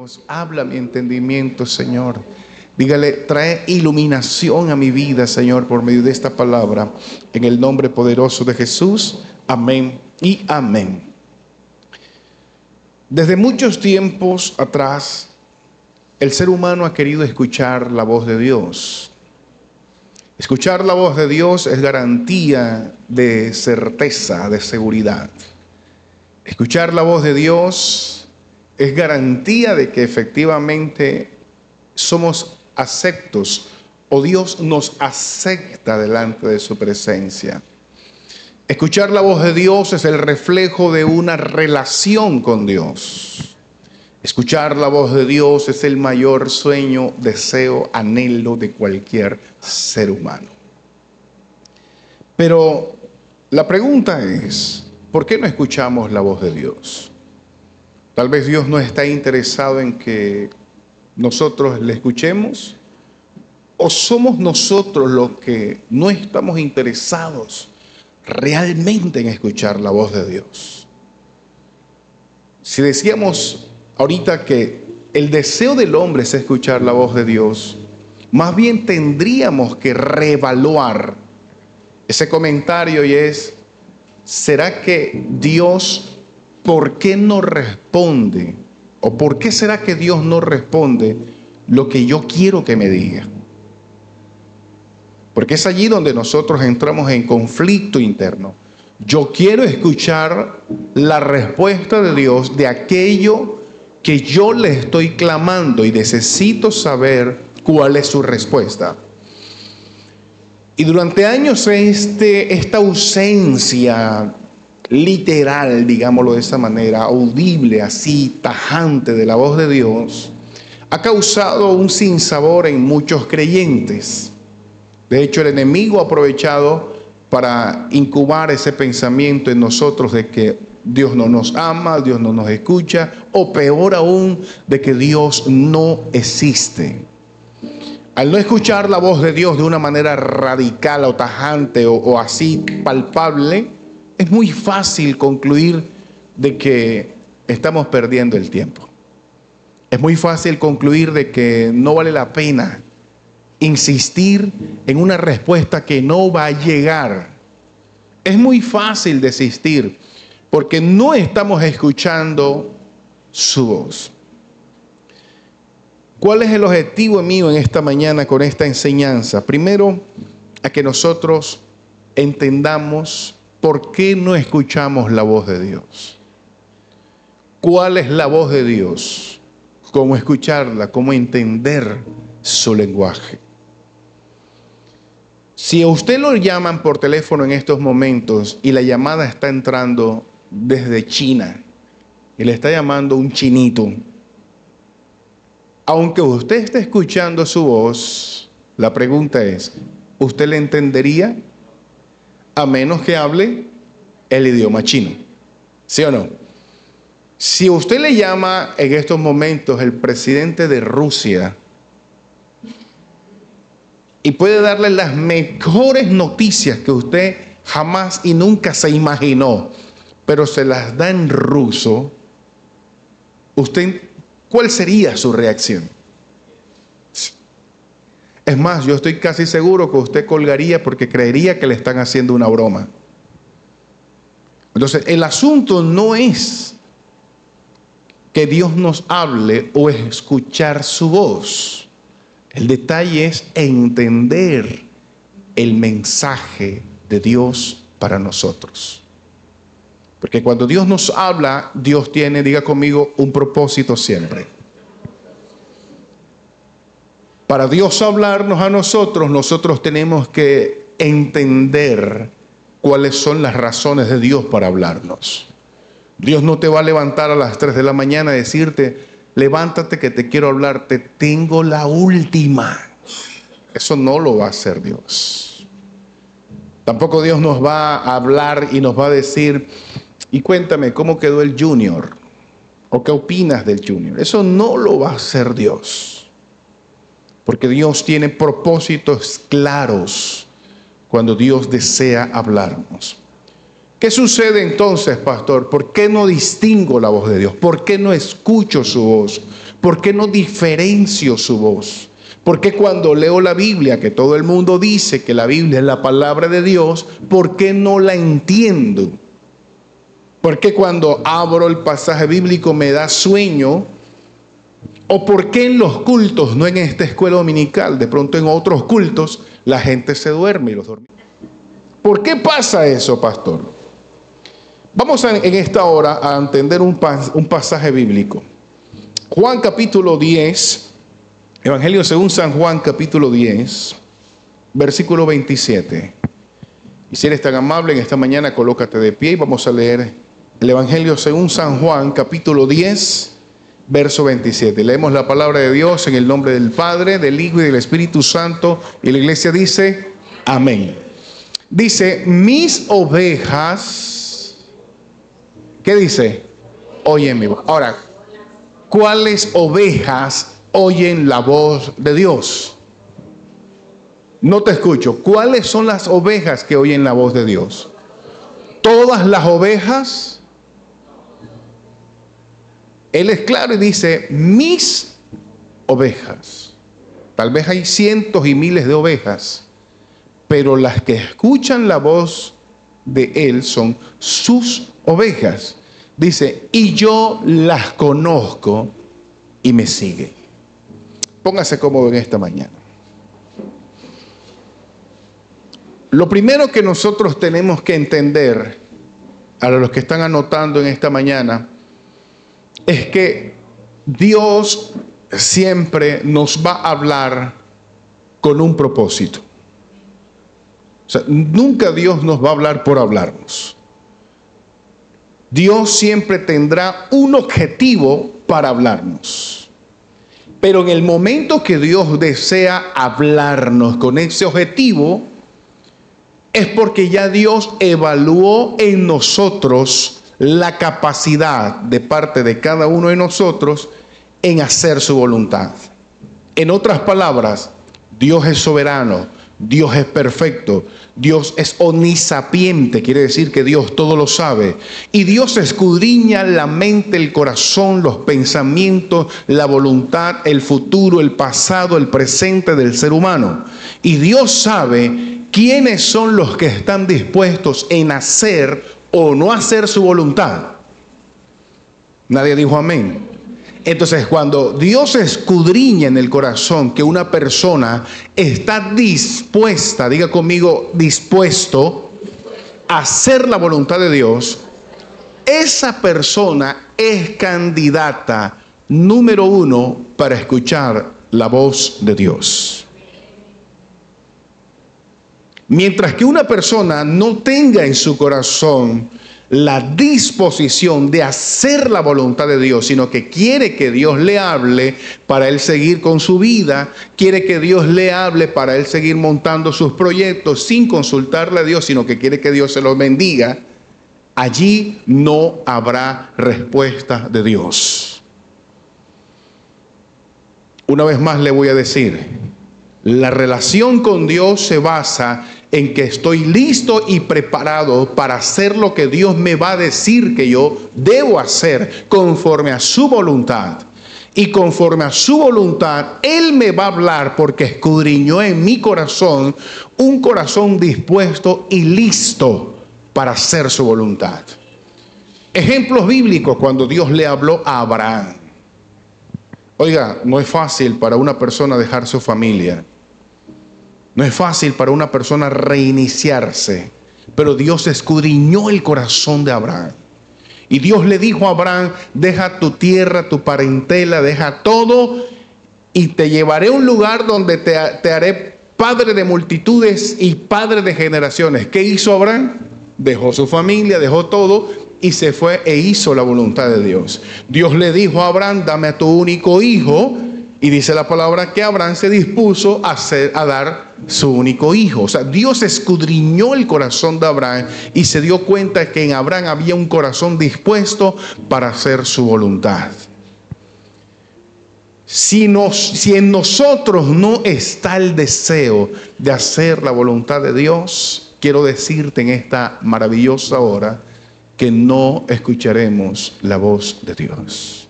Dios, habla mi entendimiento, Señor. Dígale, trae iluminación a mi vida, Señor, por medio de esta palabra. En el nombre poderoso de Jesús. Amén y amén. Desde muchos tiempos atrás, el ser humano ha querido escuchar la voz de Dios. Escuchar la voz de Dios es garantía de certeza, de seguridad. Escuchar la voz de Dios es garantía de que efectivamente somos aceptos o Dios nos acepta delante de su presencia. Escuchar la voz de Dios es el reflejo de una relación con Dios. Escuchar la voz de Dios es el mayor sueño, deseo, anhelo de cualquier ser humano. Pero la pregunta es, ¿por qué no escuchamos la voz de Dios? Tal vez Dios no está interesado en que nosotros le escuchemos, o somos nosotros los que no estamos interesados realmente en escuchar la voz de Dios. Si decíamos ahorita que el deseo del hombre es escuchar la voz de Dios, más bien tendríamos que reevaluar ese comentario y es, ¿será que Dios, por qué no responde? ¿O por qué será que Dios no responde lo que yo quiero que me diga? Porque es allí donde nosotros entramos en conflicto interno. Yo quiero escuchar la respuesta de Dios de aquello que yo le estoy clamando y necesito saber cuál es su respuesta. Y durante años esta ausencia literal, digámoslo de esa manera, audible, así, tajante de la voz de Dios, ha causado un sinsabor en muchos creyentes. De hecho, el enemigo ha aprovechado para incubar ese pensamiento en nosotros de que Dios no nos ama, Dios no nos escucha, o peor aún, de que Dios no existe. Al no escuchar la voz de Dios de una manera radical o tajante o así palpable, es muy fácil concluir de que estamos perdiendo el tiempo. Es muy fácil concluir de que no vale la pena insistir en una respuesta que no va a llegar. Es muy fácil desistir porque no estamos escuchando su voz. ¿Cuál es el objetivo mío en esta mañana con esta enseñanza? Primero, a que nosotros entendamos por qué no escuchamos la voz de Dios. ¿Cuál es la voz de Dios? ¿Cómo escucharla? ¿Cómo entender su lenguaje? Si a usted lo llaman por teléfono en estos momentos y la llamada está entrando desde China y le está llamando un chinito, aunque usted esté escuchando su voz, la pregunta es, ¿usted le entendería? A menos que hable el idioma chino, ¿sí o no? Si usted le llama en estos momentos el presidente de Rusia y puede darle las mejores noticias que usted jamás y nunca se imaginó, pero se las da en ruso, ¿cuál sería su reacción? Es más, yo estoy casi seguro que usted colgaría porque creería que le están haciendo una broma. Entonces, el asunto no es que Dios nos hable o escuchar su voz. El detalle es entender el mensaje de Dios para nosotros. Porque cuando Dios nos habla, Dios tiene, diga conmigo, un propósito siempre. Para Dios hablarnos a nosotros, nosotros tenemos que entender cuáles son las razones de Dios para hablarnos. Dios no te va a levantar a las 3 de la mañana y decirte, levántate que te quiero hablar, te tengo la última. Eso no lo va a hacer Dios. Tampoco Dios nos va a hablar y nos va a decir, y cuéntame cómo quedó el Junior, o qué opinas del Junior. Eso no lo va a hacer Dios. Porque Dios tiene propósitos claros cuando Dios desea hablarnos. ¿Qué sucede entonces, pastor? ¿Por qué no distingo la voz de Dios? ¿Por qué no escucho su voz? ¿Por qué no diferencio su voz? ¿Por qué cuando leo la Biblia, que todo el mundo dice que la Biblia es la palabra de Dios, por qué no la entiendo? ¿Por qué cuando abro el pasaje bíblico me da sueño? ¿O por qué en los cultos, no en esta escuela dominical, de pronto en otros cultos, la gente se duerme y los dormimos? ¿Por qué pasa eso, pastor? Vamos en esta hora a entender un pasaje bíblico. Juan capítulo 10, Evangelio según San Juan capítulo 10, versículo 27. Y si eres tan amable, en esta mañana colócate de pie y vamos a leer el Evangelio según San Juan capítulo 10, verso 27. Leemos la palabra de Dios en el nombre del Padre, del Hijo y del Espíritu Santo. Y la iglesia dice, amén. Dice, mis ovejas, ¿qué dice? Oyen mi voz. Ahora, ¿cuáles ovejas oyen la voz de Dios? No te escucho. ¿Cuáles son las ovejas que oyen la voz de Dios? ¿Todas las ovejas? Él es claro y dice, mis ovejas. Tal vez hay cientos y miles de ovejas, pero las que escuchan la voz de Él son sus ovejas. Dice, y yo las conozco y me siguen. Póngase cómodo en esta mañana. Lo primero que nosotros tenemos que entender, a los que están anotando en esta mañana, es que Dios siempre nos va a hablar con un propósito. O sea, nunca Dios nos va a hablar por hablarnos. Dios siempre tendrá un objetivo para hablarnos. Pero en el momento que Dios desea hablarnos con ese objetivo, es porque ya Dios evaluó en nosotros la capacidad de parte de cada uno de nosotros en hacer su voluntad. En otras palabras, Dios es soberano, Dios es perfecto, Dios es omnisapiente, quiere decir que Dios todo lo sabe. Y Dios escudriña la mente, el corazón, los pensamientos, la voluntad, el futuro, el pasado, el presente del ser humano. Y Dios sabe quiénes son los que están dispuestos en hacer o no hacer su voluntad. Nadie dijo amén. Entonces, cuando Dios escudriña en el corazón que una persona está dispuesta, diga conmigo, dispuesto a hacer la voluntad de Dios, esa persona es candidata número uno para escuchar la voz de Dios. Mientras que una persona no tenga en su corazón la disposición de hacer la voluntad de Dios, sino que quiere que Dios le hable para él seguir con su vida, quiere que Dios le hable para él seguir montando sus proyectos sin consultarle a Dios, sino que quiere que Dios se los bendiga, allí no habrá respuesta de Dios. Una vez más le voy a decir, la relación con Dios se basa en que estoy listo y preparado para hacer lo que Dios me va a decir que yo debo hacer conforme a su voluntad. Y conforme a su voluntad, Él me va a hablar porque escudriñó en mi corazón un corazón dispuesto y listo para hacer su voluntad. Ejemplos bíblicos cuando Dios le habló a Abraham. Oiga, no es fácil para una persona dejar su familia. No es fácil para una persona reiniciarse, pero Dios escudriñó el corazón de Abraham. Y Dios le dijo a Abraham, deja tu tierra, tu parentela, deja todo y te llevaré a un lugar donde te haré padre de multitudes y padre de generaciones. ¿Qué hizo Abraham? Dejó su familia, dejó todo y se fue e hizo la voluntad de Dios. Dios le dijo a Abraham, dame a tu único hijo. Y dice la palabra que Abraham se dispuso a dar su único hijo. O sea, Dios escudriñó el corazón de Abraham y se dio cuenta que en Abraham había un corazón dispuesto para hacer su voluntad. Si en nosotros no está el deseo de hacer la voluntad de Dios, quiero decirte en esta maravillosa hora que no escucharemos la voz de Dios.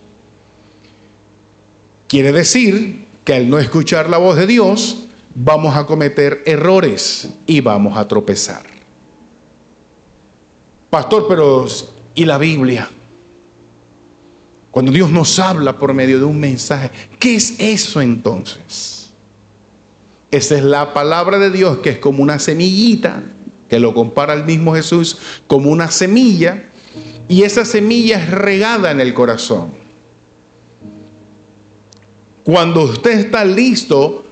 Quiere decir que al no escuchar la voz de Dios, vamos a cometer errores y vamos a tropezar. Pastor, pero ¿y la Biblia? Cuando Dios nos habla por medio de un mensaje, ¿qué es eso entonces? Esa es la palabra de Dios, que es como una semillita, que lo compara el mismo Jesús como una semilla, y esa semilla es regada en el corazón. Cuando usted está listo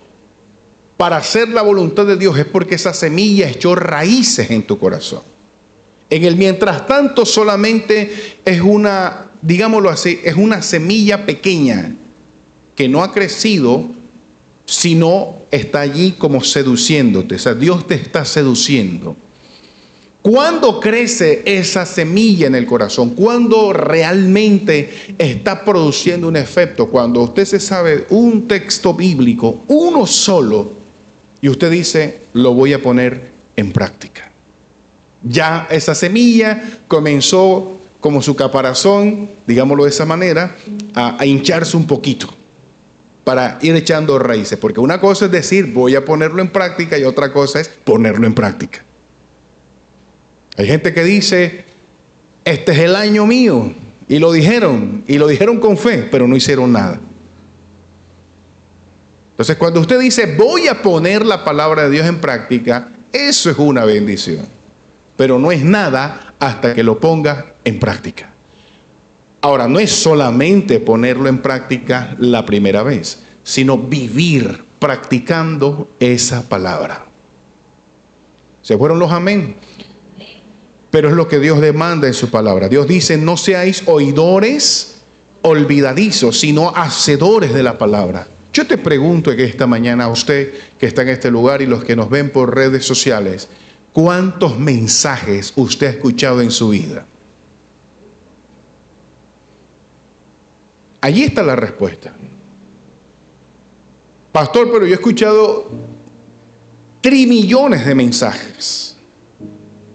para hacer la voluntad de Dios, es porque esa semilla echó raíces en tu corazón. En el mientras tanto solamente es una, digámoslo así, es una semilla pequeña que no ha crecido, sino está allí como seduciéndote. O sea, Dios te está seduciendo. ¿Cuándo crece esa semilla en el corazón? ¿Cuándo realmente está produciendo un efecto? Cuando usted se sabe un texto bíblico, uno solo, y usted dice, lo voy a poner en práctica. Ya esa semilla comenzó como su caparazón, digámoslo de esa manera, a hincharse un poquito para ir echando raíces. Porque una cosa es decir, voy a ponerlo en práctica, y otra cosa es ponerlo en práctica. Hay gente que dice, este es el año mío, y lo dijeron con fe, pero no hicieron nada. Entonces, cuando usted dice, voy a poner la palabra de Dios en práctica, eso es una bendición. Pero no es nada hasta que lo ponga en práctica. Ahora, no es solamente ponerlo en práctica la primera vez, sino vivir practicando esa palabra. ¿Se fueron los amén? Pero es lo que Dios demanda en su palabra. Dios dice, no seáis oidores olvidadizos, sino hacedores de la palabra. Yo te pregunto que esta mañana a usted que está en este lugar y los que nos ven por redes sociales, ¿cuántos mensajes usted ha escuchado en su vida? Allí está la respuesta. Pastor, pero yo he escuchado trimillones de mensajes.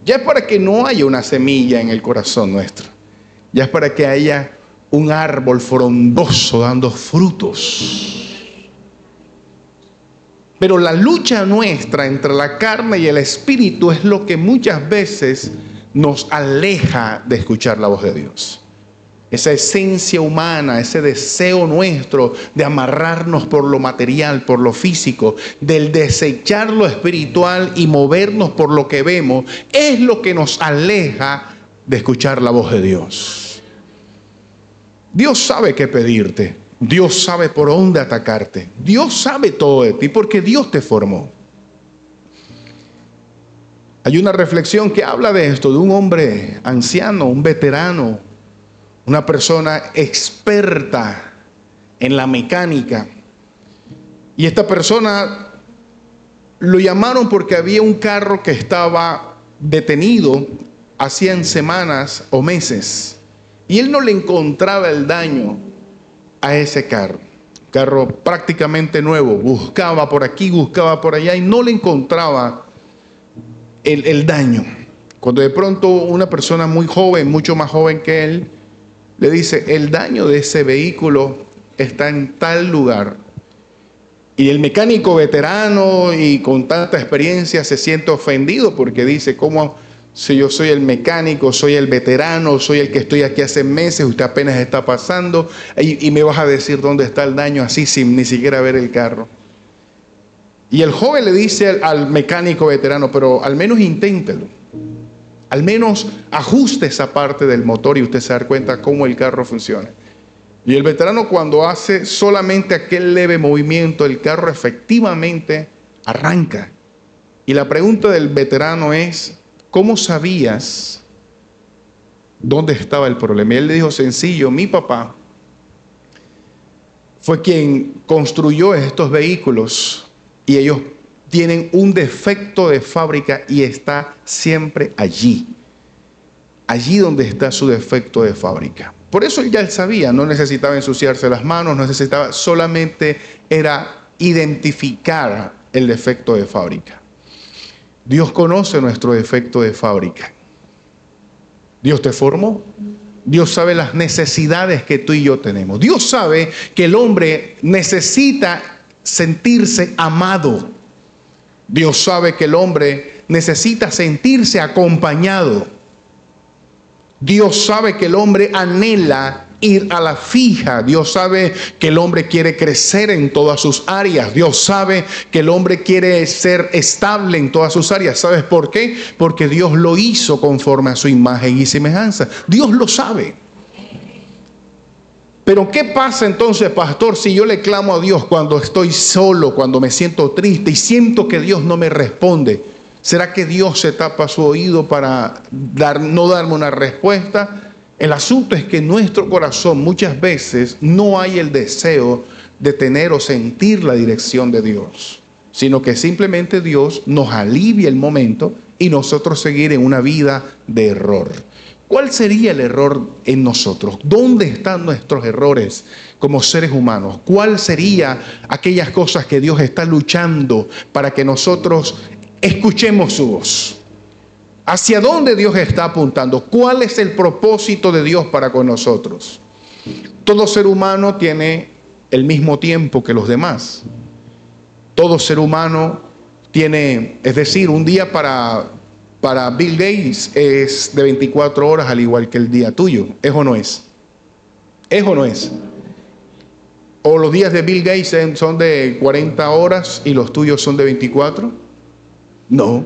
Ya es para que no haya una semilla en el corazón nuestro. Ya es para que haya un árbol frondoso dando frutos. Pero la lucha nuestra entre la carne y el espíritu es lo que muchas veces nos aleja de escuchar la voz de Dios. Esa esencia humana, ese deseo nuestro de amarrarnos por lo material, por lo físico, del desechar lo espiritual y movernos por lo que vemos, es lo que nos aleja de escuchar la voz de Dios. Dios sabe qué pedirte. Dios sabe por dónde atacarte. Dios sabe todo de ti porque Dios te formó. Hay una reflexión que habla de esto, de un hombre anciano, un veterano, una persona experta en la mecánica. Y esta persona lo llamaron porque había un carro que estaba detenido hacían semanas o meses. Y él no le encontraba el daño a ese carro. Carro prácticamente nuevo. Buscaba por aquí, buscaba por allá y no le encontraba el daño. Cuando de pronto una persona muy joven, mucho más joven que él, le dice, el daño de ese vehículo está en tal lugar. Y el mecánico veterano y con tanta experiencia se siente ofendido porque dice, ¿cómo si yo soy el mecánico, soy el veterano, soy el que estoy aquí hace meses, usted apenas está pasando y me vas a decir dónde está el daño así sin ni siquiera ver el carro? Y el joven le dice al mecánico veterano, pero al menos inténtelo. Al menos ajuste esa parte del motor y usted se da cuenta cómo el carro funciona. Y el veterano, cuando hace solamente aquel leve movimiento, el carro efectivamente arranca. Y la pregunta del veterano es, ¿cómo sabías dónde estaba el problema? Y él le dijo, sencillo, mi papá fue quien construyó estos vehículos y ellos tienen un defecto de fábrica y está siempre allí. Allí donde está su defecto de fábrica. Por eso él ya sabía, no necesitaba ensuciarse las manos, no necesitaba, solamente era identificar el defecto de fábrica. Dios conoce nuestro defecto de fábrica. Dios te formó. Dios sabe las necesidades que tú y yo tenemos. Dios sabe que el hombre necesita sentirse amado. Dios sabe que el hombre necesita sentirse acompañado. Dios sabe que el hombre anhela ir a la fija. Dios sabe que el hombre quiere crecer en todas sus áreas. Dios sabe que el hombre quiere ser estable en todas sus áreas. ¿Sabes por qué? Porque Dios lo hizo conforme a su imagen y semejanza. Dios lo sabe. Pero ¿qué pasa entonces, pastor, si yo le clamo a Dios cuando estoy solo, cuando me siento triste y siento que Dios no me responde? ¿Será que Dios se tapa su oído para no darme una respuesta? El asunto es que en nuestro corazón muchas veces no hay el deseo de tener o sentir la dirección de Dios, sino que simplemente Dios nos alivia el momento y nosotros seguir en una vida de error. ¿Cuál sería el error en nosotros? ¿Dónde están nuestros errores como seres humanos? ¿Cuál sería aquellas cosas que Dios está luchando para que nosotros escuchemos su voz? ¿Hacia dónde Dios está apuntando? ¿Cuál es el propósito de Dios para con nosotros? Todo ser humano tiene el mismo tiempo que los demás. Todo ser humano tiene, es decir, un día para Bill Gates es de 24 horas al igual que el día tuyo. ¿Es o no es? ¿Es o no es? ¿O los días de Bill Gates son de 40 horas y los tuyos son de 24? No.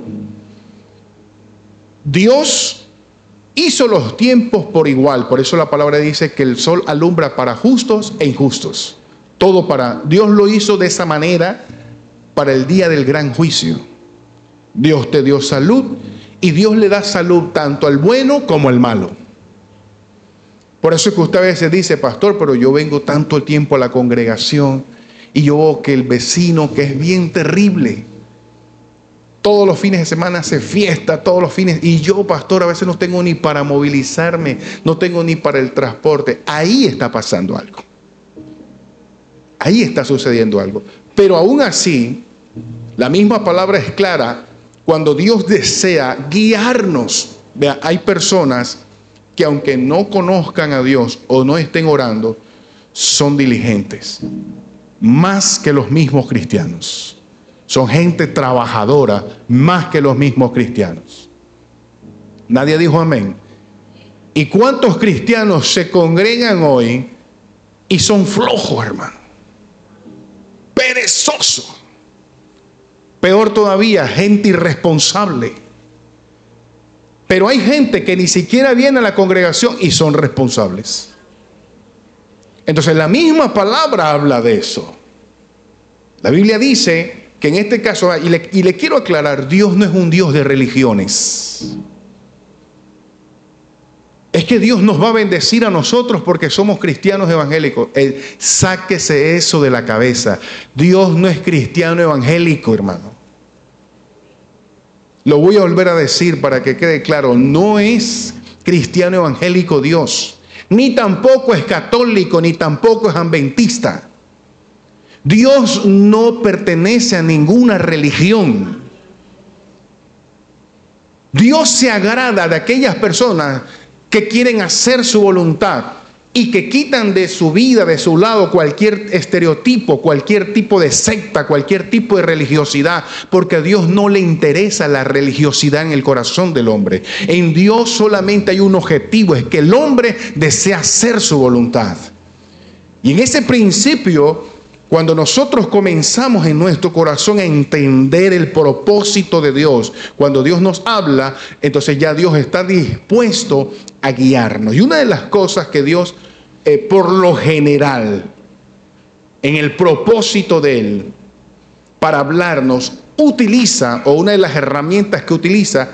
Dios hizo los tiempos por igual. Por eso la palabra dice que el sol alumbra para justos e injustos. Todo para... Dios lo hizo de esa manera para el día del gran juicio. Dios te dio salud y Dios le da salud tanto al bueno como al malo. Por eso es que usted a veces dice, pastor, pero yo vengo tanto tiempo a la congregación y yo veo que el vecino, que es bien terrible, todos los fines de semana hace fiesta, todos los fines, y yo, pastor, a veces no tengo ni para movilizarme, no tengo ni para el transporte. Ahí está pasando algo. Ahí está sucediendo algo. Pero aún así, la misma palabra es clara. Cuando Dios desea guiarnos, vea, hay personas que aunque no conozcan a Dios o no estén orando, son diligentes, más que los mismos cristianos. Son gente trabajadora, más que los mismos cristianos. Nadie dijo amén. ¿Y cuántos cristianos se congregan hoy y son flojos, hermano? Perezosos. Peor todavía, gente irresponsable. Pero hay gente que ni siquiera viene a la congregación y son responsables. Entonces la misma palabra habla de eso. La Biblia dice que en este caso, y le quiero aclarar, Dios no es un Dios de religiones. Es que Dios nos va a bendecir a nosotros porque somos cristianos evangélicos. Sáquese eso de la cabeza. Dios no es cristiano evangélico, hermano. Lo voy a volver a decir para que quede claro. No es cristiano evangélico Dios. Ni tampoco es católico, ni tampoco es adventista. Dios no pertenece a ninguna religión. Dios se agrada de aquellas personas que quieren hacer su voluntad y que quitan de su vida, de su lado, cualquier estereotipo, cualquier tipo de secta, cualquier tipo de religiosidad, porque a Dios no le interesa la religiosidad en el corazón del hombre. En Dios solamente hay un objetivo, es que el hombre desea hacer su voluntad. Y en ese principio, cuando nosotros comenzamos en nuestro corazón a entender el propósito de Dios, cuando Dios nos habla, entonces ya Dios está dispuesto a guiarnos. Y una de las cosas que Dios, por lo general, en el propósito de Él, para hablarnos, utiliza, o una de las herramientas que utiliza,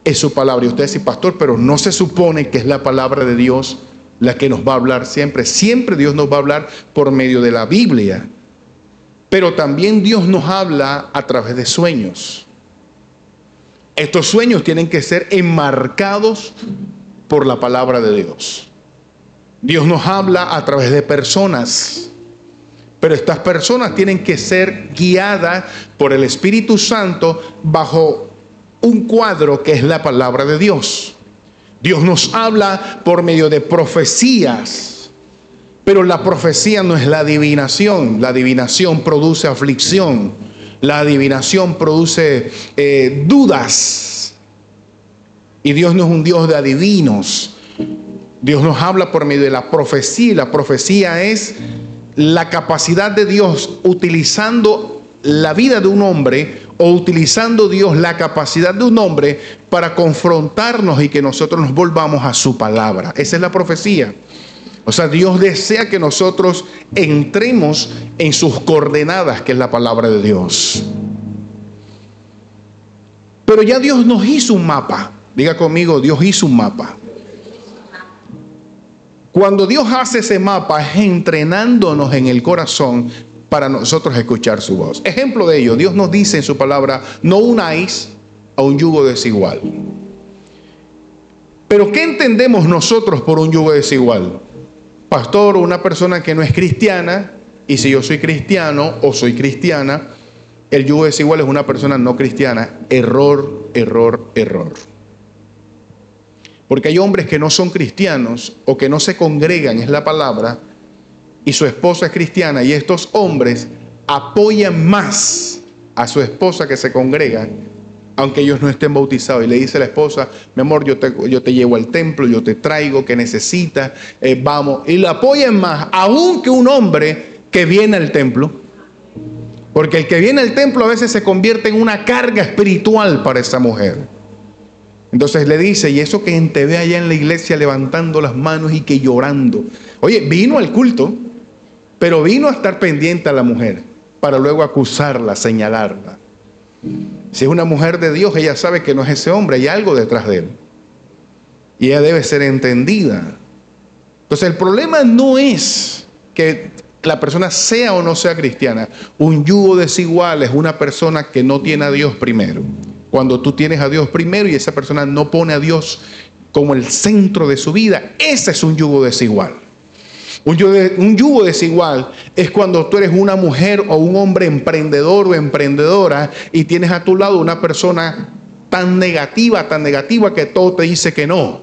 es su palabra. Y usted dice, pastor, pero no se supone que es la palabra de Dios la que nos va a hablar siempre. Siempre Dios nos va a hablar por medio de la Biblia. Pero también Dios nos habla a través de sueños. Estos sueños tienen que ser enmarcados por la palabra de Dios. Dios nos habla a través de personas. Pero estas personas tienen que ser guiadas por el Espíritu Santo bajo un cuadro que es la palabra de Dios. Dios nos habla por medio de profecías, pero la profecía no es la adivinación. La adivinación produce aflicción, la adivinación produce dudas, y Dios no es un Dios de adivinos. Dios nos habla por medio de la profecía, y la profecía es la capacidad de Dios utilizando la vida de un hombre, o utilizando Dios la capacidad de un hombre para confrontarnos y que nosotros nos volvamos a su palabra. Esa es la profecía. O sea, Dios desea que nosotros entremos en sus coordenadas, que es la palabra de Dios. Pero ya Dios nos hizo un mapa. Diga conmigo, Dios hizo un mapa. Cuando Dios hace ese mapa, es entrenándonos en el corazón para nosotros escuchar su voz. Ejemplo de ello, Dios nos dice en su palabra: no unáis a un yugo desigual. Pero ¿qué entendemos nosotros por un yugo desigual? Pastor, una persona que no es cristiana, y si yo soy cristiano o soy cristiana, el yugo desigual es una persona no cristiana. Error, error, error. Porque hay hombres que no son cristianos o que no se congregan, es la palabra, y su esposa es cristiana, y estos hombres apoyan más a su esposa que se congrega, aunque ellos no estén bautizados, y le dice a la esposa: mi amor, yo te llevo al templo, yo te traigo, que necesitas, vamos, y la apoyan más aún que un hombre que viene al templo, porque el que viene al templo a veces se convierte en una carga espiritual para esa mujer. Entonces le dice: y eso que te ve allá en la iglesia levantando las manos y que llorando. Oye, vino al culto, pero vino a estar pendiente a la mujer para luego acusarla, señalarla. Si es una mujer de Dios, ella sabe que no es ese hombre, hay algo detrás de él, y ella debe ser entendida. Entonces el problema no es que la persona sea o no sea cristiana. Un yugo desigual es una persona que no tiene a Dios primero. Cuando tú tienes a Dios primero y esa persona no pone a Dios como el centro de su vida, ese es un yugo desigual. Un yugo desigual es cuando tú eres una mujer o un hombre emprendedor o emprendedora y tienes a tu lado una persona tan negativa que todo te dice que no.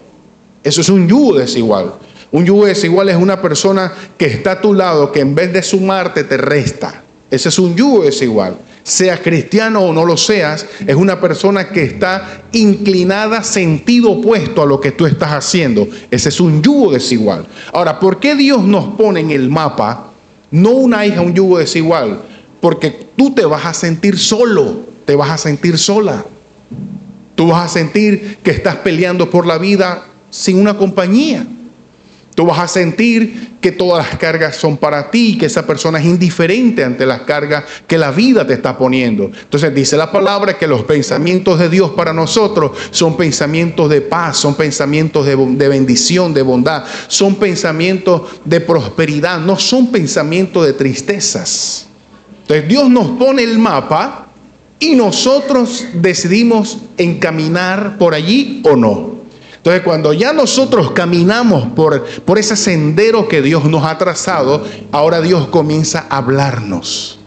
Eso es un yugo desigual. Un yugo desigual es una persona que está a tu lado, que en vez de sumarte te resta. Ese es un yugo desigual. Seas cristiano o no lo seas, es una persona que está inclinada, sentido opuesto a lo que tú estás haciendo. Ese es un yugo desigual. Ahora, ¿por qué Dios nos pone en el mapa no unáis a un yugo desigual? Porque tú te vas a sentir solo, te vas a sentir sola. Tú vas a sentir que estás peleando por la vida sin una compañía. Tú vas a sentir que todas las cargas son para ti, que esa persona es indiferente ante las cargas que la vida te está poniendo. Entonces dice la palabra que los pensamientos de Dios para nosotros son pensamientos de paz, son pensamientos de bendición, de bondad, son pensamientos de prosperidad, no son pensamientos de tristezas. Entonces Dios nos pone el mapa y nosotros decidimos encaminar por allí o no. Entonces, cuando ya nosotros caminamos por ese sendero que Dios nos ha trazado, ahora Dios comienza a hablarnos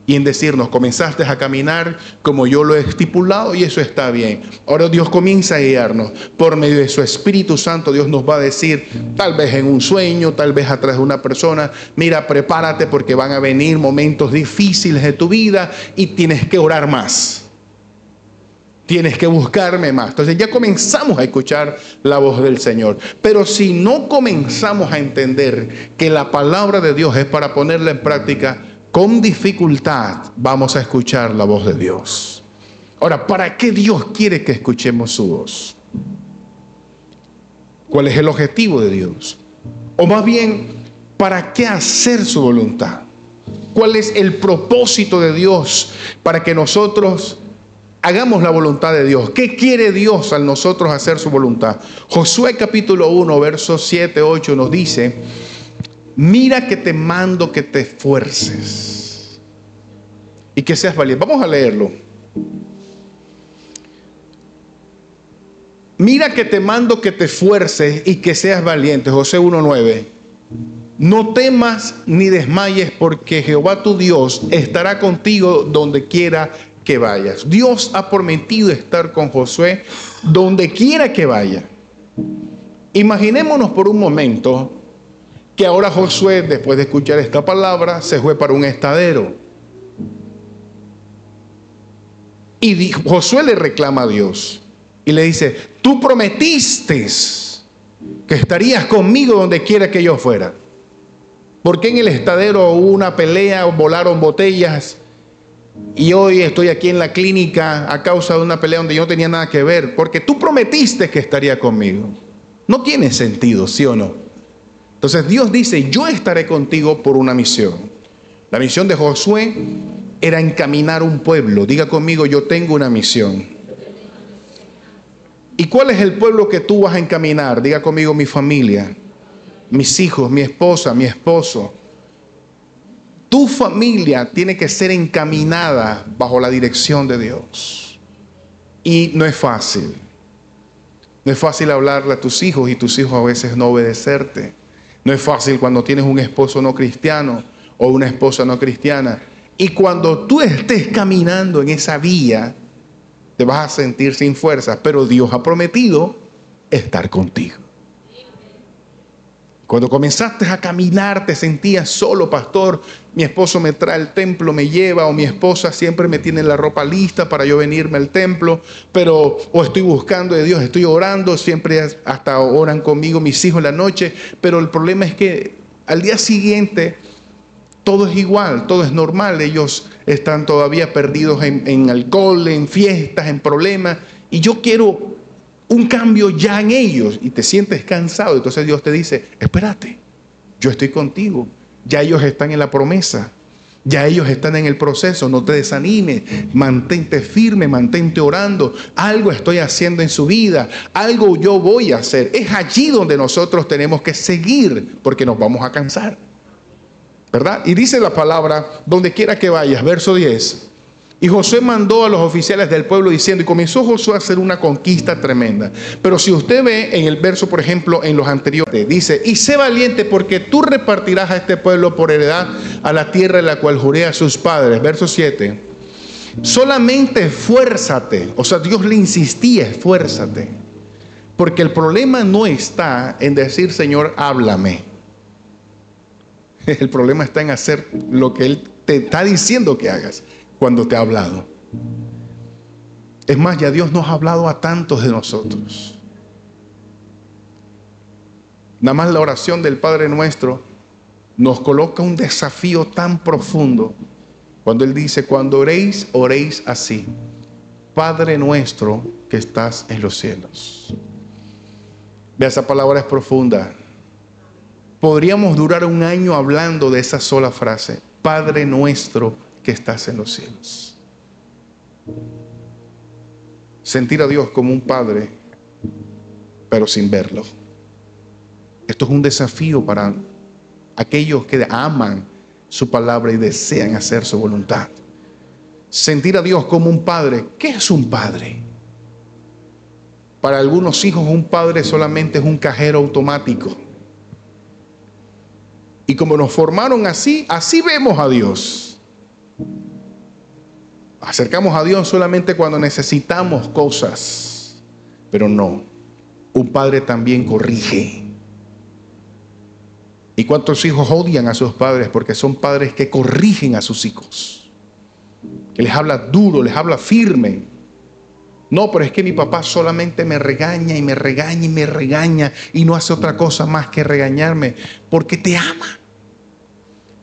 y en decirnos: comenzaste a caminar como yo lo he estipulado y eso está bien. Ahora Dios comienza a guiarnos por medio de su Espíritu Santo. Dios nos va a decir, tal vez en un sueño, tal vez a través de una persona: mira, prepárate porque van a venir momentos difíciles de tu vida y tienes que orar más. Tienes que buscarme más. Entonces ya comenzamos a escuchar la voz del Señor. Pero si no comenzamos a entender que la palabra de Dios es para ponerla en práctica, con dificultad vamos a escuchar la voz de Dios. Ahora, ¿para qué Dios quiere que escuchemos su voz? ¿Cuál es el objetivo de Dios? O más bien, ¿para qué hacer su voluntad? ¿Cuál es el propósito de Dios para que nosotros hagamos la voluntad de Dios? ¿Qué quiere Dios al nosotros hacer su voluntad? Josué capítulo 1, versos 7, 8 nos dice: mira que te mando que te esfuerces y que seas valiente. Vamos a leerlo. Mira que te mando que te esfuerces y que seas valiente. Josué 1, 9. No temas ni desmayes, porque Jehová tu Dios estará contigo donde quiera que vayas. Dios ha prometido estar con Josué donde quiera que vaya. Imaginémonos por un momento que ahora Josué, después de escuchar esta palabra, se fue para un estadero. Y Josué le reclama a Dios y le dice: tú prometiste que estarías conmigo donde quiera que yo fuera. ¿Por qué en el estadero hubo una pelea, volaron botellas y hoy estoy aquí en la clínica a causa de una pelea donde yo no tenía nada que ver? Porque tú prometiste que estaría conmigo. No tiene sentido, ¿sí o no? Entonces Dios dice: yo estaré contigo por una misión. La misión de Josué era encaminar un pueblo. Diga conmigo: yo tengo una misión. ¿Y cuál es el pueblo que tú vas a encaminar? Diga conmigo: mi familia, mis hijos, mi esposa, mi esposo. Tu familia tiene que ser encaminada bajo la dirección de Dios. Y no es fácil. No es fácil hablarle a tus hijos y tus hijos a veces no obedecerte. No es fácil cuando tienes un esposo no cristiano o una esposa no cristiana. Y cuando tú estés caminando en esa vía, te vas a sentir sin fuerzas, pero Dios ha prometido estar contigo. Cuando comenzaste a caminar, te sentías solo: pastor, mi esposo me trae al templo, me lleva, o mi esposa siempre me tiene la ropa lista para yo venirme al templo, pero o estoy buscando de Dios, estoy orando, siempre hasta oran conmigo mis hijos en la noche, pero el problema es que al día siguiente todo es igual, todo es normal. Ellos están todavía perdidos en alcohol, en fiestas, en problemas, y yo quiero un cambio ya en ellos, y te sientes cansado. Entonces Dios te dice: espérate, yo estoy contigo. Ya ellos están en la promesa, ya ellos están en el proceso. No te desanimes, mantente firme, mantente orando. Algo estoy haciendo en su vida, algo yo voy a hacer. Es allí donde nosotros tenemos que seguir, porque nos vamos a cansar, ¿verdad? Y dice la palabra: donde quiera que vayas, verso 10. Y Josué mandó a los oficiales del pueblo diciendo, y comenzó Josué a hacer una conquista tremenda. Pero si usted ve en el verso, por ejemplo, en los anteriores, dice: y sé valiente, porque tú repartirás a este pueblo por heredad a la tierra en la cual juré a sus padres. Verso 7. Solamente esfuérzate. O sea, Dios le insistía: esfuérzate. Porque el problema no está en decir: Señor, háblame. El problema está en hacer lo que Él te está diciendo que hagas cuando te ha hablado. Es más, ya Dios nos ha hablado a tantos de nosotros. Nada más la oración del Padre Nuestro nos coloca un desafío tan profundo. Cuando Él dice: cuando oréis, oréis así: Padre nuestro que estás en los cielos. Vea, esa palabra es profunda. Podríamos durar un año hablando de esa sola frase: Padre nuestro que estás en los cielos. Sentir a Dios como un padre, pero sin verlo. Esto es un desafío para aquellos que aman su palabra y desean hacer su voluntad. Sentir a Dios como un padre. ¿Qué es un padre? Para algunos hijos, un padre solamente es un cajero automático. Y como nos formaron así, así vemos a Dios. Acercamos a Dios solamente cuando necesitamos cosas. Pero no, un padre también corrige. ¿Y cuántos hijos odian a sus padres? Porque son padres que corrigen a sus hijos, que les habla duro, les habla firme. No, pero es que mi papá solamente me regaña y me regaña y me regaña, y no hace otra cosa más que regañarme, porque te ama.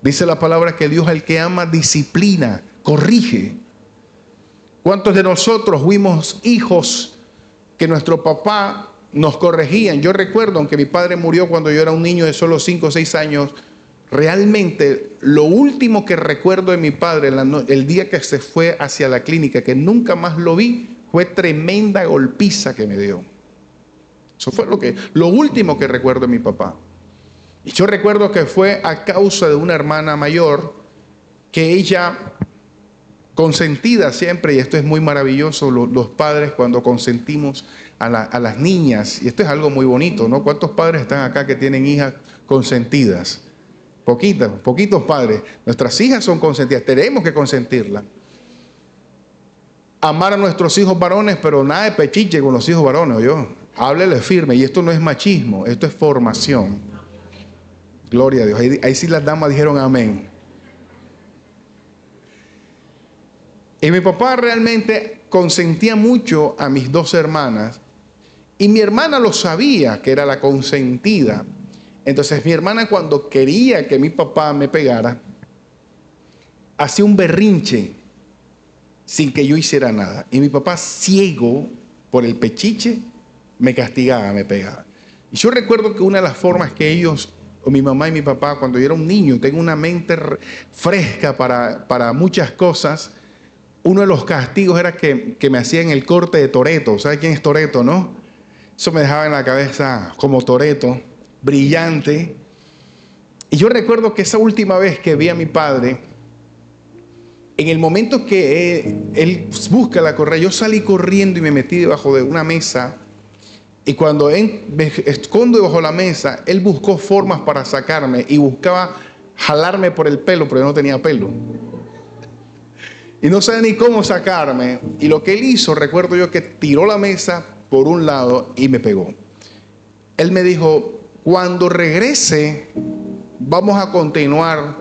Dice la palabra que Dios, al que ama, disciplina, corrige. ¿Cuántos de nosotros fuimos hijos que nuestro papá nos corregían? Yo recuerdo, aunque mi padre murió cuando yo era un niño de solo 5 o 6 años, realmente lo último que recuerdo de mi padre, el día que se fue hacia la clínica, que nunca más lo vi, fue tremenda golpiza que me dio. Eso fue lo último que recuerdo de mi papá. Y yo recuerdo que fue a causa de una hermana mayor, que ella, consentida siempre, y esto es muy maravilloso, los padres cuando consentimos a las niñas, y esto es algo muy bonito, ¿no? ¿Cuántos padres están acá que tienen hijas consentidas? Poquitos padres. Nuestras hijas son consentidas, tenemos que consentirlas. Amar a nuestros hijos varones, pero nada de pechiche con los hijos varones, ¿oyó? Háblele firme. Y esto no es machismo, esto es formación. Gloria a Dios. Ahí sí las damas dijeron amén. Y mi papá realmente consentía mucho a mis dos hermanas. Y mi hermana lo sabía, que era la consentida. Entonces mi hermana, cuando quería que mi papá me pegara, hacía un berrinche sin que yo hiciera nada. Y mi papá, ciego por el pechiche, me castigaba, me pegaba. Y yo recuerdo que una de las formas que ellos, o mi mamá y mi papá, cuando yo era un niño, tengo una mente fresca para muchas cosas. Uno de los castigos era que me hacían el corte de Toretto. ¿Sabe quién es Toretto, no? Eso me dejaba en la cabeza como Toretto, brillante. Y yo recuerdo que esa última vez que vi a mi padre, en el momento que él busca la correa, yo salí corriendo y me metí debajo de una mesa. Y cuando me escondo debajo de la mesa, él buscó formas para sacarme y buscaba jalarme por el pelo, pero yo no tenía pelo. Y no sabía ni cómo sacarme. Y lo que él hizo, recuerdo yo, que tiró la mesa por un lado y me pegó. Él me dijo, cuando regrese, vamos a continuar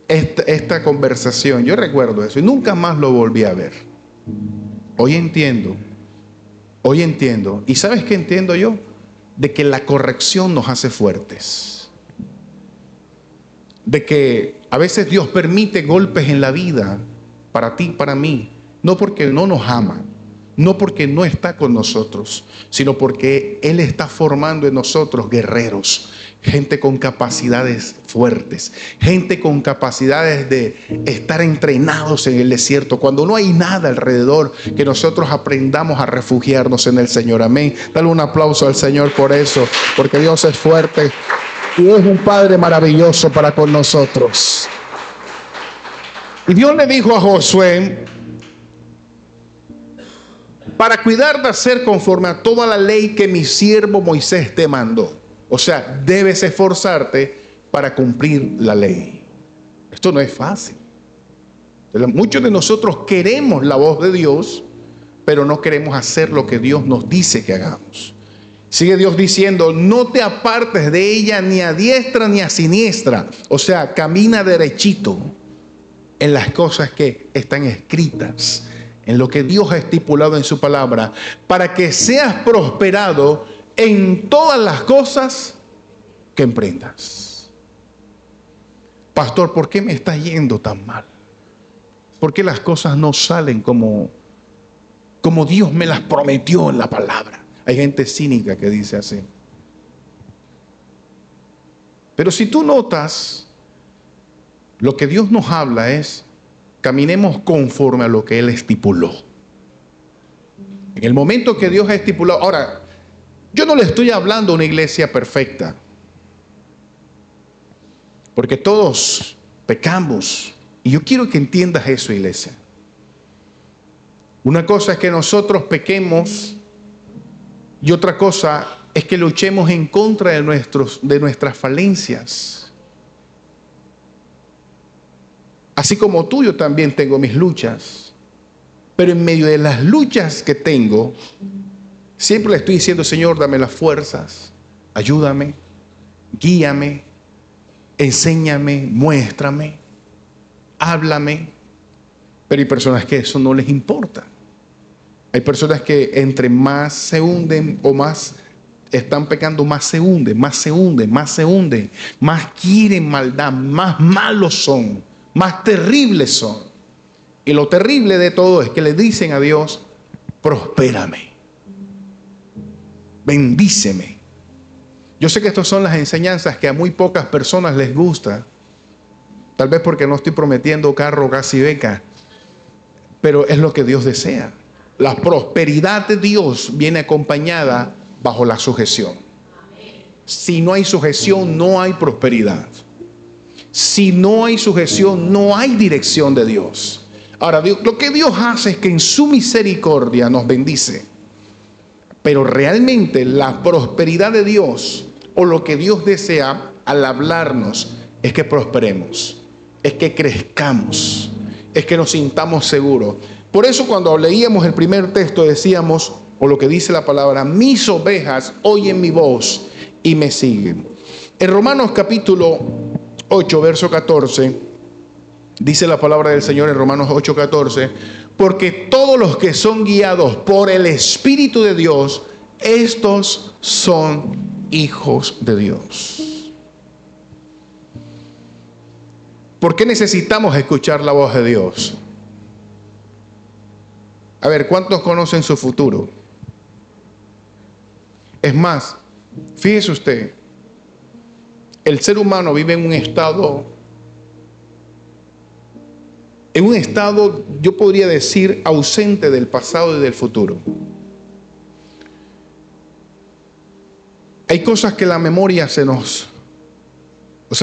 esta conversación. Yo recuerdo eso y nunca más lo volví a ver. Hoy entiendo. ¿Y sabes qué entiendo yo? De que la corrección nos hace fuertes. De que a veces Dios permite golpes en la vida, para ti, para mí, no porque no nos ama, no porque no está con nosotros, sino porque Él está formando en nosotros guerreros, gente con capacidades fuertes, gente con capacidades de estar entrenados en el desierto, cuando no hay nada alrededor, que nosotros aprendamos a refugiarnos en el Señor. Amén. Dale un aplauso al Señor por eso, porque Dios es fuerte y es un Padre maravilloso para con nosotros. Y Dios le dijo a Josué, para cuidar de hacer conforme a toda la ley que mi siervo Moisés te mandó. O sea, debes esforzarte para cumplir la ley. Esto no es fácil. Muchos de nosotros queremos la voz de Dios, pero no queremos hacer lo que Dios nos dice que hagamos. Sigue Dios diciendo, no te apartes de ella ni a diestra ni a siniestra. O sea, camina derechito en las cosas que están escritas, en lo que Dios ha estipulado en su palabra, para que seas prosperado en todas las cosas que emprendas. Pastor, ¿por qué me está yendo tan mal? ¿Por qué las cosas no salen como Dios me las prometió en la palabra? Hay gente cínica que dice así. Pero si tú notas, lo que Dios nos habla es, caminemos conforme a lo que Él estipuló. En el momento que Dios ha estipulado. Ahora, yo no le estoy hablando a una iglesia perfecta, porque todos pecamos. Y yo quiero que entiendas eso, iglesia. Una cosa es que nosotros pequemos y otra cosa es que luchemos en contra de nuestras falencias. Así como tú, yo también tengo mis luchas. Pero en medio de las luchas que tengo, siempre le estoy diciendo, Señor, dame las fuerzas, ayúdame, guíame, enséñame, muéstrame, háblame. Pero hay personas que eso no les importa. Hay personas que entre más se hunden o más están pecando, más se hunden, más quieren maldad, más malos son, más terribles son. Y lo terrible de todo es que le dicen a Dios, prospérame, bendíceme. Yo sé que estas son las enseñanzas que a muy pocas personas les gusta, tal vez porque no estoy prometiendo carro, gas y beca, pero es lo que Dios desea. La prosperidad de Dios viene acompañada bajo la sujeción. Si no hay sujeción, no hay prosperidad. Si no hay sujeción, no hay dirección de Dios. Ahora, lo que Dios hace es que en su misericordia nos bendice. Pero realmente la prosperidad de Dios, o lo que Dios desea al hablarnos, es que prosperemos, es que crezcamos, es que nos sintamos seguros. Por eso cuando leíamos el primer texto decíamos, o lo que dice la palabra, mis ovejas oyen mi voz y me siguen. En Romanos capítulo 8, verso 14, dice la palabra del Señor en Romanos 8, 14, porque todos los que son guiados por el Espíritu de Dios, estos son hijos de Dios. ¿Por qué necesitamos escuchar la voz de Dios? A ver, ¿cuántos conocen su futuro? Es más, fíjese usted, el ser humano vive en un estado, yo podría decir, ausente del pasado y del futuro. Hay cosas que la memoria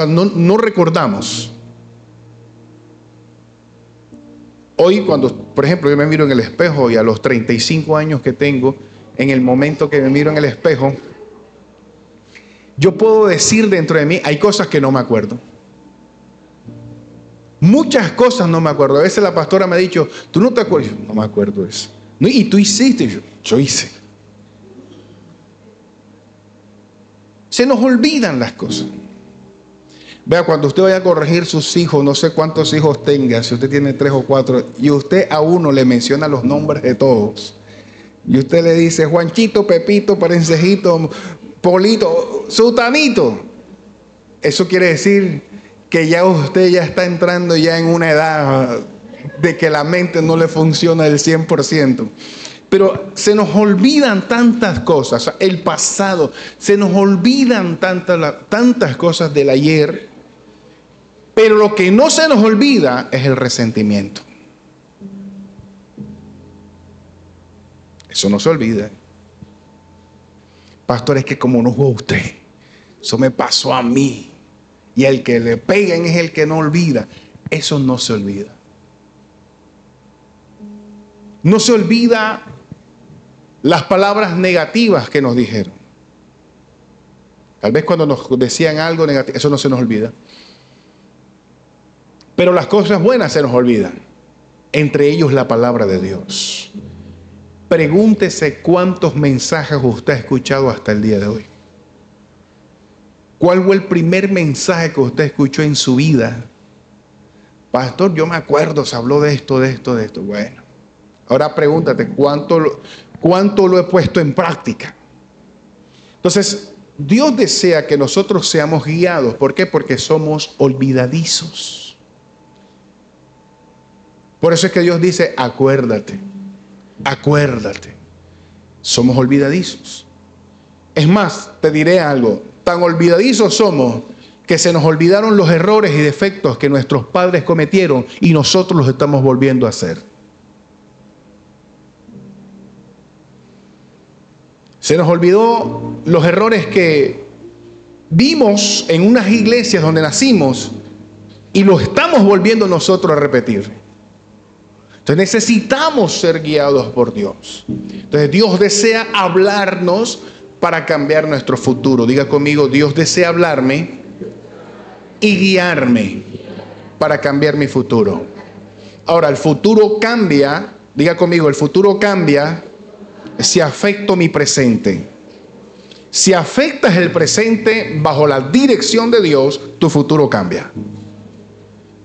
no recordamos. Hoy cuando, por ejemplo, yo me miro en el espejo y a los 35 años que tengo, en el momento que me miro en el espejo, yo puedo decir dentro de mí, hay cosas que no me acuerdo. Muchas cosas no me acuerdo. A veces la pastora me ha dicho, ¿tú no te acuerdas? No me acuerdo de eso. No, ¿y tú hiciste? Yo hice. Se nos olvidan las cosas. Vea, cuando usted vaya a corregir sus hijos, no sé cuántos hijos tenga, si usted tiene 3 o 4, y usted a uno le menciona los nombres de todos, y usted le dice Juanchito, Pepito, Perencejito, Polito, Sutanito, eso quiere decir que ya usted ya está entrando ya en una edad de que la mente no le funciona del 100%. Pero se nos olvidan tantas cosas, el pasado, se nos olvidan tantas cosas del ayer, pero lo que no se nos olvida es el resentimiento. Eso no se olvida. Pastor, es que como no fue usted, eso me pasó a mí. Y el que le peguen es el que no olvida. Eso no se olvida. No se olvida las palabras negativas que nos dijeron. Tal vez cuando nos decían algo negativo, eso no se nos olvida. Pero las cosas buenas se nos olvidan. Entre ellos la palabra de Dios. Pregúntese cuántos mensajes usted ha escuchado hasta el día de hoy. ¿Cuál fue el primer mensaje que usted escuchó en su vida? Pastor, yo me acuerdo, se habló de esto, de esto, de esto. Bueno, ahora pregúntate, ¿cuánto lo he puesto en práctica? Entonces, Dios desea que nosotros seamos guiados. ¿Por qué? Porque somos olvidadizos. Por eso es que Dios dice, acuérdate, acuérdate. Somos olvidadizos. Es más, te diré algo, tan olvidadizos somos que se nos olvidaron los errores y defectos que nuestros padres cometieron y nosotros los estamos volviendo a hacer. Se nos olvidó los errores que vimos en unas iglesias donde nacimos y lo estamos volviendo nosotros a repetir. Entonces necesitamos ser guiados por Dios. Entonces Dios desea hablarnos para cambiar nuestro futuro. Diga conmigo, Dios desea hablarme y guiarme para cambiar mi futuro. Ahora, el futuro cambia, diga conmigo, el futuro cambia si afecto mi presente. Si afectas el presente bajo la dirección de Dios, tu futuro cambia.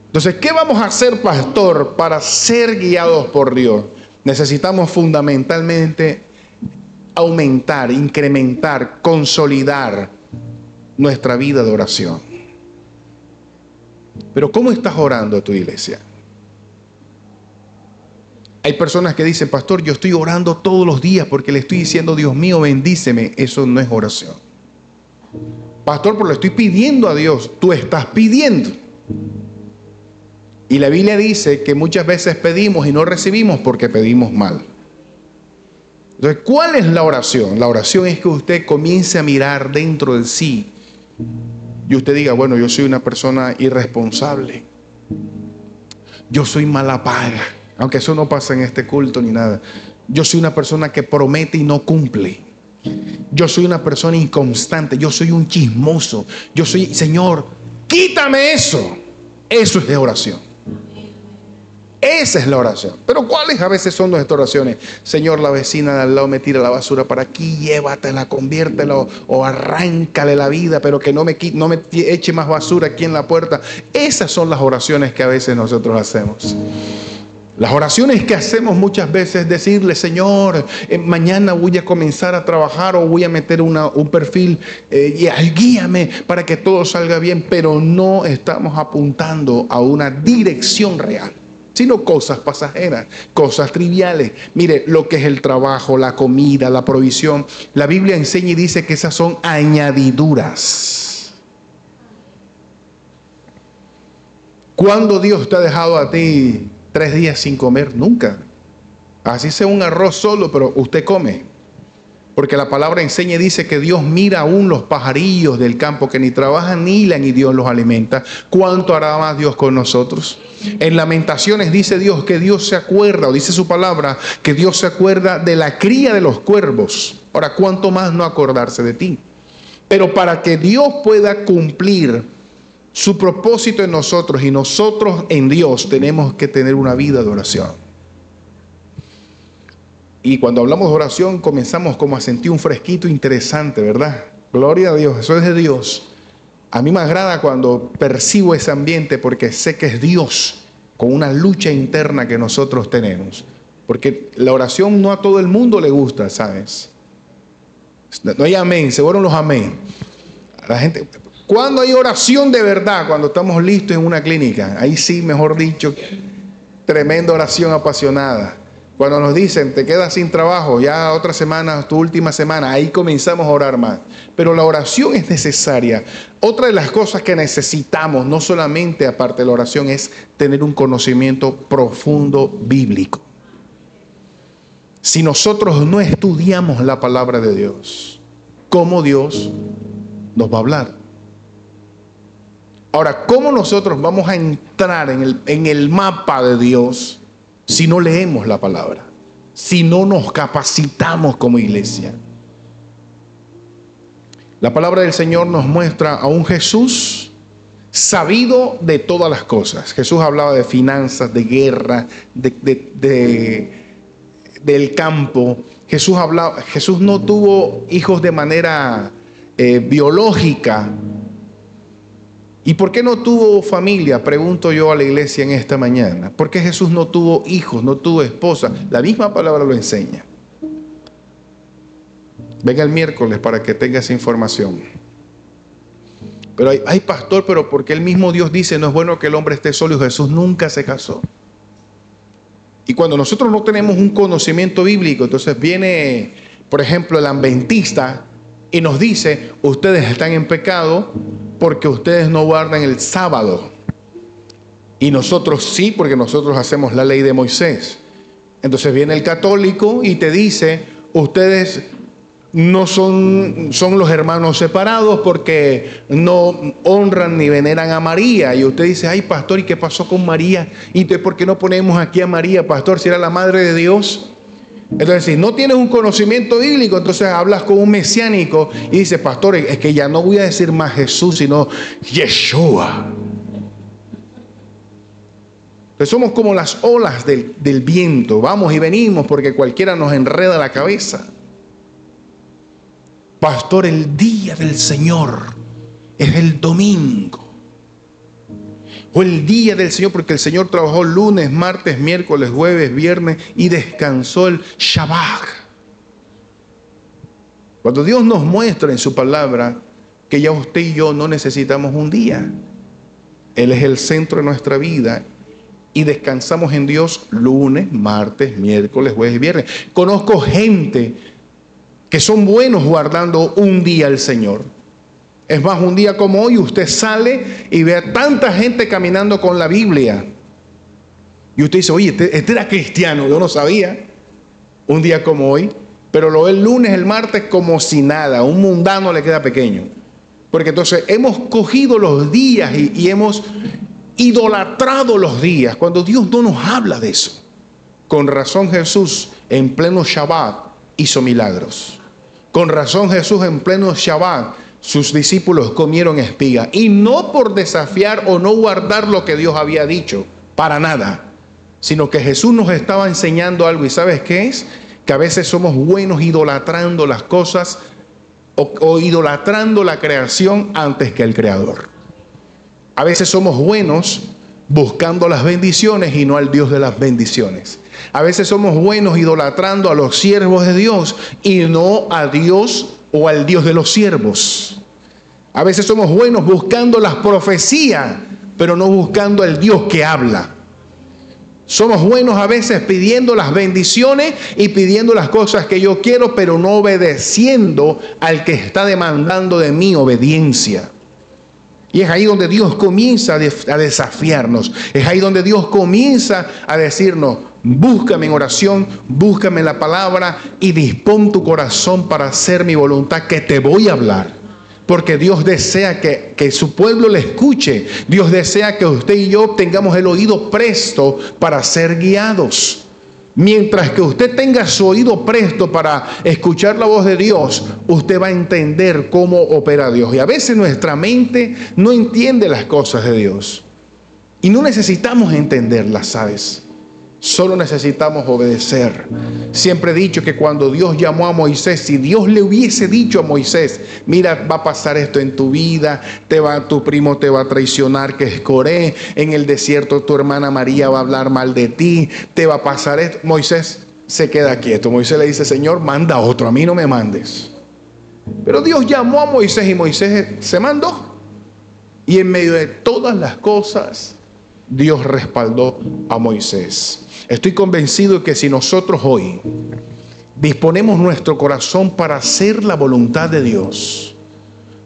Entonces, ¿qué vamos a hacer, pastor, para ser guiados por Dios? Necesitamos fundamentalmente aumentar, incrementar, consolidar nuestra vida de oración. Pero ¿cómo estás orando a tu iglesia? Hay personas que dicen, pastor, yo estoy orando todos los días porque le estoy diciendo, Dios mío, bendíceme. Eso no es oración. Pastor, pero le estoy pidiendo a Dios. Tú estás pidiendo. Y la Biblia dice que muchas veces pedimos y no recibimos porque pedimos mal. Entonces, ¿cuál es la oración? La oración es que usted comience a mirar dentro de sí y usted diga, bueno, yo soy una persona irresponsable. Yo soy mala paga. Aunque eso no pasa en este culto ni nada. Yo soy una persona que promete y no cumple. Yo soy una persona inconstante. Yo soy un chismoso. Yo soy, Señor, quítame eso. Eso es de oración. Esa es la oración. Pero ¿cuáles a veces son nuestras oraciones? Señor, la vecina de al lado me tira la basura para aquí, llévatela, conviértela o arráncale la vida, pero que no me eche más basura aquí en la puerta. Esas son las oraciones que a veces nosotros hacemos. Las oraciones que hacemos muchas veces es decirle, Señor, mañana voy a comenzar a trabajar o voy a meter un perfil y guíame para que todo salga bien, pero no estamos apuntando a una dirección real, sino cosas pasajeras, cosas triviales. Mire, lo que es el trabajo, la comida, la provisión. La Biblia enseña y dice que esas son añadiduras. ¿Cuándo Dios te ha dejado a ti 3 días sin comer? Nunca. Así sea un arroz solo, pero usted come. Porque la palabra enseña y dice que Dios mira aún los pajarillos del campo que ni trabajan ni hilan y Dios los alimenta. ¿Cuánto hará más Dios con nosotros? En Lamentaciones dice Dios que Dios se acuerda, o dice su palabra, que Dios se acuerda de la cría de los cuervos. Ahora, ¿cuánto más no acordarse de ti? Pero para que Dios pueda cumplir su propósito en nosotros y nosotros en Dios, tenemos que tener una vida de oración. Y cuando hablamos de oración comenzamos como a sentir un fresquito interesante, ¿verdad? Gloria a Dios, eso es de Dios. A mí me agrada cuando percibo ese ambiente porque sé que es Dios con una lucha interna que nosotros tenemos. Porque la oración no a todo el mundo le gusta, ¿sabes? No hay amén, se fueron los amén. La gente, ¿cuándo hay oración de verdad? Cuando estamos listos en una clínica. Ahí sí, mejor dicho, tremenda oración apasionada. Cuando nos dicen, te quedas sin trabajo, ya otra semana, tu última semana, ahí comenzamos a orar más. Pero la oración es necesaria. Otra de las cosas que necesitamos, no solamente aparte de la oración, es tener un conocimiento profundo bíblico. Si nosotros no estudiamos la palabra de Dios, ¿cómo Dios nos va a hablar? Ahora, ¿cómo nosotros vamos a entrar en el mapa de Dios si no leemos la palabra? Si no nos capacitamos como iglesia. La palabra del Señor nos muestra a un Jesús sabido de todas las cosas. Jesús hablaba de finanzas, de guerra, del campo. Jesús no tuvo hijos de manera biológica. ¿Y por qué no tuvo familia? Pregunto yo a la iglesia en esta mañana. ¿Por qué Jesús no tuvo hijos, no tuvo esposa? La misma palabra lo enseña. Venga el miércoles para que tenga esa información. Pero hay pastor, pero porque el mismo Dios dice, no es bueno que el hombre esté solo, y Jesús nunca se casó. Y cuando nosotros no tenemos un conocimiento bíblico, entonces viene, por ejemplo, el adventista y nos dice, ustedes están en pecado porque ustedes no guardan el sábado. Y nosotros sí, porque nosotros hacemos la ley de Moisés. Entonces viene el católico y te dice, ustedes no son los hermanos separados porque no honran ni veneran a María. Y usted dice, ay pastor, ¿y qué pasó con María? ¿Y por qué no ponemos aquí a María, pastor, si era la madre de Dios? Entonces, si no tienes un conocimiento bíblico, entonces hablas con un mesiánico y dices, pastor, es que ya no voy a decir más Jesús, sino Yeshua. Entonces somos como las olas del viento, vamos y venimos porque cualquiera nos enreda la cabeza. Pastor, el día del Señor es el domingo. O el día del Señor, porque el Señor trabajó lunes, martes, miércoles, jueves, viernes y descansó el Shabbat. Cuando Dios nos muestra en su palabra que ya usted y yo no necesitamos un día. Él es el centro de nuestra vida y descansamos en Dios lunes, martes, miércoles, jueves y viernes. Conozco gente que son buenos guardando un día al Señor. Es más, un día como hoy usted sale y ve a tanta gente caminando con la Biblia. Y usted dice, oye, este era cristiano, yo no sabía. Un día como hoy, pero lo ve el lunes, el martes como si nada. Un mundano le queda pequeño. Porque entonces hemos cogido los días y hemos idolatrado los días, cuando Dios no nos habla de eso. Con razón Jesús en pleno Shabbat hizo milagros. Con razón Jesús en pleno Shabbat sus discípulos comieron espiga, y no por desafiar o no guardar lo que Dios había dicho, para nada, sino que Jesús nos estaba enseñando algo. ¿Y sabes qué es? Que a veces somos buenos idolatrando las cosas o idolatrando la creación antes que el Creador. A veces somos buenos buscando las bendiciones y no al Dios de las bendiciones. A veces somos buenos idolatrando a los siervos de Dios y no a Dios o al Dios de los siervos. A veces somos buenos buscando las profecías, pero no buscando al Dios que habla. Somos buenos a veces pidiendo las bendiciones y pidiendo las cosas que yo quiero, pero no obedeciendo al que está demandando de mí obediencia. Y es ahí donde Dios comienza a desafiarnos. Es ahí donde Dios comienza a decirnos: búscame en oración, búscame en la palabra y dispón tu corazón para hacer mi voluntad, que te voy a hablar. Porque Dios desea que su pueblo le escuche. Dios desea que usted y yo tengamos el oído presto para ser guiados. Mientras que usted tenga su oído presto para escuchar la voz de Dios, usted va a entender cómo opera Dios. Y a veces nuestra mente no entiende las cosas de Dios. Y no necesitamos entenderlas, ¿sabes? Solo necesitamos obedecer. Siempre he dicho que cuando Dios llamó a Moisés, si Dios le hubiese dicho a Moisés: mira, va a pasar esto en tu vida, tu primo te va a traicionar, que es Coré, en el desierto tu hermana María va a hablar mal de ti, te va a pasar esto, Moisés se queda quieto. Moisés le dice: Señor, manda a otro, a mí no me mandes. Pero Dios llamó a Moisés y Moisés se mandó. Y en medio de todas las cosas, Dios respaldó a Moisés. Estoy convencido de que si nosotros hoy disponemos nuestro corazón para hacer la voluntad de Dios,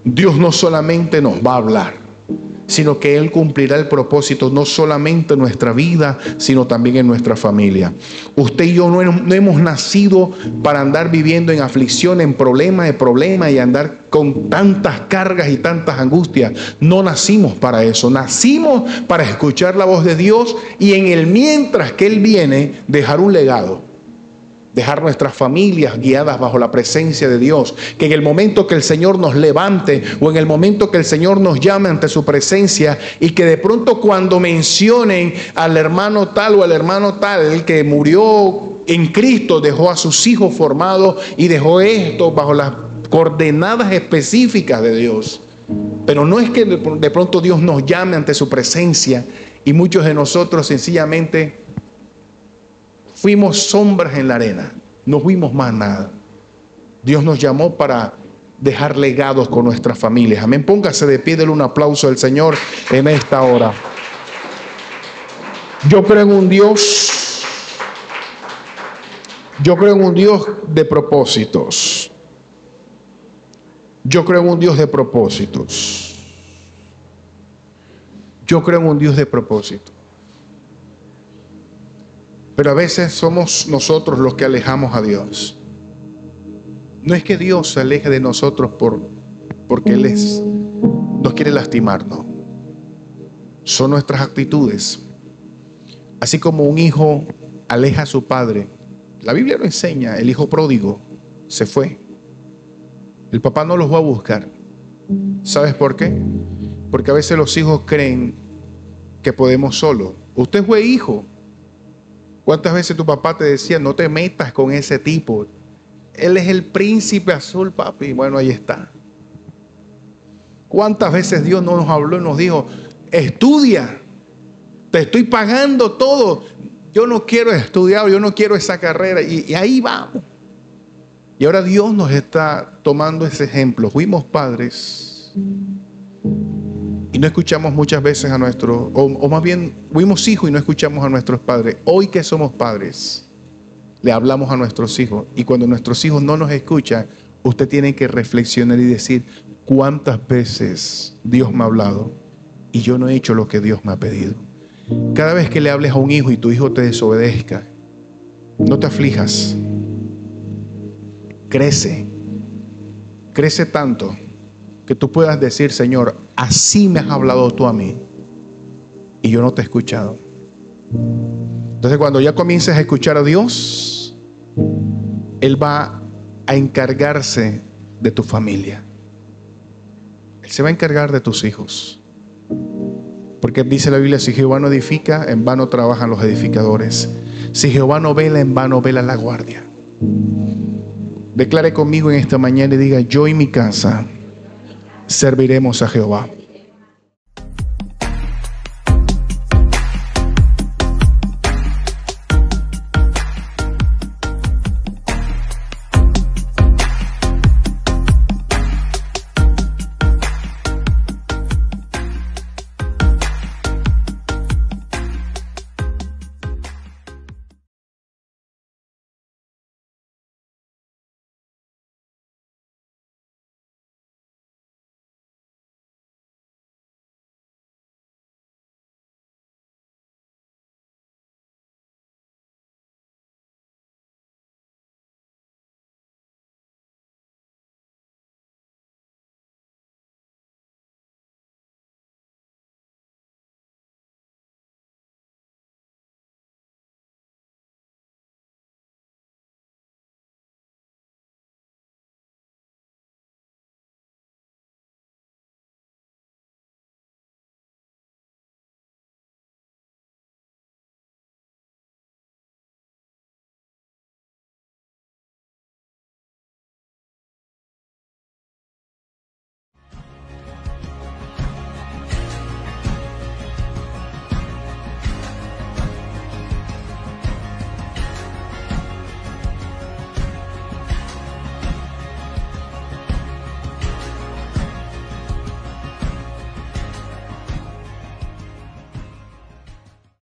Dios no solamente nos va a hablar, sino que Él cumplirá el propósito no solamente en nuestra vida, sino también en nuestra familia. Usted y yo no hemos nacido para andar viviendo en aflicción, en problema y andar con tantas cargas y tantas angustias. No nacimos para eso. Nacimos para escuchar la voz de Dios y en el mientras que Él viene, dejar un legado. Dejar nuestras familias guiadas bajo la presencia de Dios. Que en el momento que el Señor nos levante o en el momento que el Señor nos llame ante su presencia, y que de pronto cuando mencionen al hermano tal o al hermano tal que murió en Cristo, dejó a sus hijos formados y dejó esto bajo las coordenadas específicas de Dios. Pero no es que de pronto Dios nos llame ante su presencia y muchos de nosotros sencillamente fuimos sombras en la arena, no fuimos más nada. Dios nos llamó para dejar legados con nuestras familias. Amén. Póngase de pie, denle un aplauso al Señor en esta hora. Yo creo en un Dios de propósitos. Yo creo en un Dios de propósitos. Yo creo en un Dios de propósitos. Pero a veces somos nosotros los que alejamos a Dios. No es que Dios se aleje de nosotros porque Él nos quiere lastimar, no. Son nuestras actitudes. Así como un hijo aleja a su padre. La Biblia lo enseña. El hijo pródigo se fue. El papá no los va a buscar. ¿Sabes por qué? Porque a veces los hijos creen que podemos solos. Usted fue hijo. ¿Cuántas veces tu papá te decía: no te metas con ese tipo? Él es el príncipe azul, papi. Bueno, ahí está. ¿Cuántas veces Dios no nos habló y nos dijo: estudia, te estoy pagando todo, yo no quiero estudiar, yo no quiero esa carrera? Y ahí vamos. Y ahora Dios nos está tomando ese ejemplo. Fuimos padres y no escuchamos muchas veces a nuestros, o más bien fuimos hijos y no escuchamos a nuestros padres. Hoy que somos padres, le hablamos a nuestros hijos, y cuando nuestros hijos no nos escuchan, usted tiene que reflexionar y decir: ¿cuántas veces Dios me ha hablado y yo no he hecho lo que Dios me ha pedido? Cada vez que le hables a un hijo y tu hijo te desobedezca, no te aflijas. Crece tanto que tú puedas decir: Señor, así me has hablado tú a mí y yo no te he escuchado. Entonces, cuando ya comiences a escuchar a Dios, Él va a encargarse de tu familia. Él se va a encargar de tus hijos. Porque dice la Biblia, si Jehová no edifica, en vano trabajan los edificadores. Si Jehová no vela, en vano vela la guardia. Declare conmigo en esta mañana y diga: yo y mi casa serviremos a Jehová.